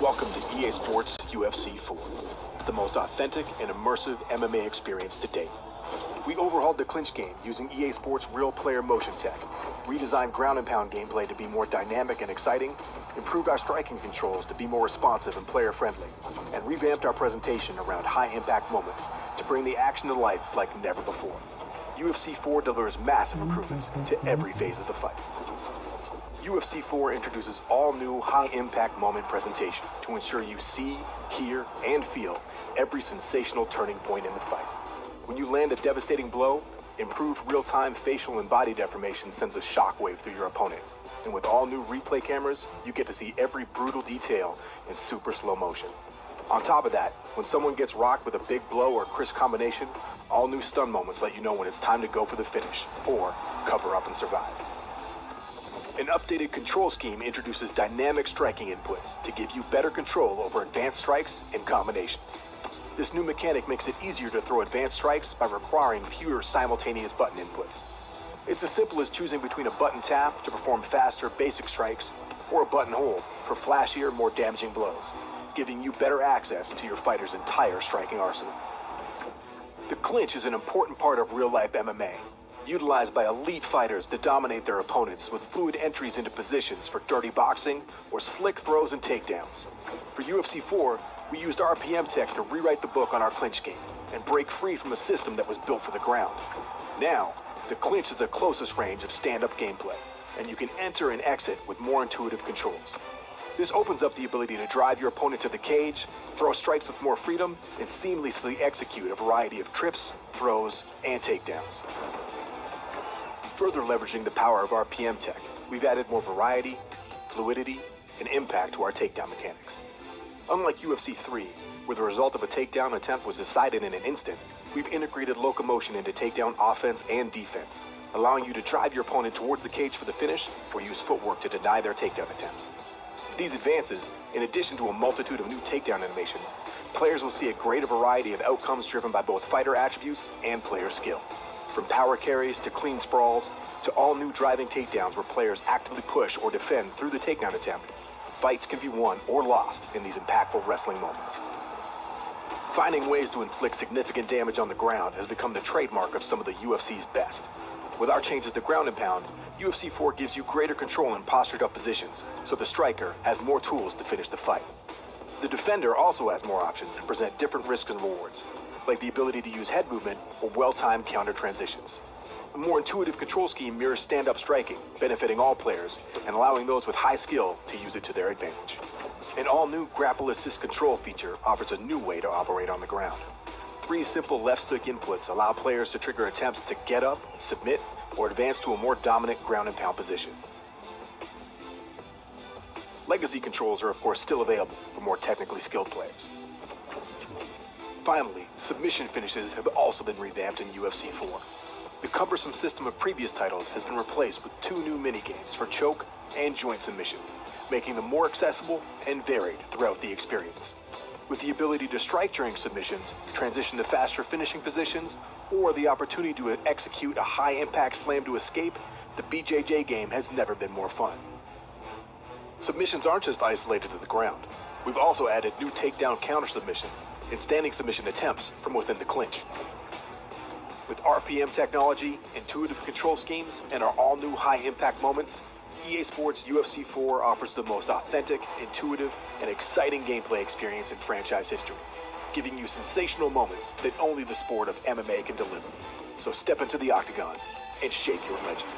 Welcome to EA Sports UFC 4, the most authentic and immersive MMA experience to date. We overhauled the Clinch game using EA Sports real player motion tech, redesigned ground and pound gameplay to be more dynamic and exciting, improved our striking controls to be more responsive and player friendly, and revamped our presentation around high impact moments to bring the action to life like never before. UFC 4 delivers massive improvements to every phase of the fight. UFC 4 introduces all new high-impact moment presentation to ensure you see, hear, and feel every sensational turning point in the fight. When you land a devastating blow, improved real-time facial and body deformation sends a shockwave through your opponent. And with all new replay cameras, you get to see every brutal detail in super slow motion. On top of that, when someone gets rocked with a big blow or crisp combination, all new stun moments let you know when it's time to go for the finish, or cover up and survive. An updated control scheme introduces dynamic striking inputs to give you better control over advanced strikes and combinations. This new mechanic makes it easier to throw advanced strikes by requiring fewer simultaneous button inputs. It's as simple as choosing between a button tap to perform faster basic strikes or a button hold for flashier, more damaging blows, giving you better access to your fighter's entire striking arsenal. The clinch is an important part of real-life MMA, utilized by elite fighters to dominate their opponents with fluid entries into positions for dirty boxing or slick throws and takedowns. For UFC 4, we used RPM tech to rewrite the book on our clinch game and break free from a system that was built for the ground. Now, the clinch is the closest range of stand-up gameplay, and you can enter and exit with more intuitive controls. This opens up the ability to drive your opponent to the cage, throw strikes with more freedom, and seamlessly execute a variety of trips, throws, and takedowns. Further leveraging the power of RPM tech, we've added more variety, fluidity, and impact to our takedown mechanics. Unlike UFC 3, where the result of a takedown attempt was decided in an instant, we've integrated locomotion into takedown offense and defense, allowing you to drive your opponent towards the cage for the finish or use footwork to deny their takedown attempts. With these advances, in addition to a multitude of new takedown animations, players will see a greater variety of outcomes driven by both fighter attributes and player skill. From power carries to clean sprawls, to all new driving takedowns where players actively push or defend through the takedown attempt, fights can be won or lost in these impactful wrestling moments. Finding ways to inflict significant damage on the ground has become the trademark of some of the UFC's best. With our changes to ground and pound, UFC 4 gives you greater control in postured up positions, so the striker has more tools to finish the fight. The defender also has more options and present different risks and rewards, like the ability to use head movement or well-timed counter transitions. A more intuitive control scheme mirrors stand-up striking, benefiting all players and allowing those with high skill to use it to their advantage. An all-new Grapple Assist control feature offers a new way to operate on the ground. 3 simple left-stick inputs allow players to trigger attempts to get up, submit, or advance to a more dominant ground and pound position. Legacy controls are of course still available for more technically skilled players. Finally, submission finishes have also been revamped in UFC 4. The cumbersome system of previous titles has been replaced with 2 new minigames for choke and joint submissions, making them more accessible and varied throughout the experience. With the ability to strike during submissions, transition to faster finishing positions, or the opportunity to execute a high-impact slam to escape, the BJJ game has never been more fun. Submissions aren't just isolated to the ground. We've also added new takedown counter submissions and standing submission attempts from within the clinch. With RPM technology, intuitive control schemes, and our all-new high-impact moments, EA Sports UFC 4 offers the most authentic, intuitive, and exciting gameplay experience in franchise history, giving you sensational moments that only the sport of MMA can deliver. So step into the octagon and shape your legend.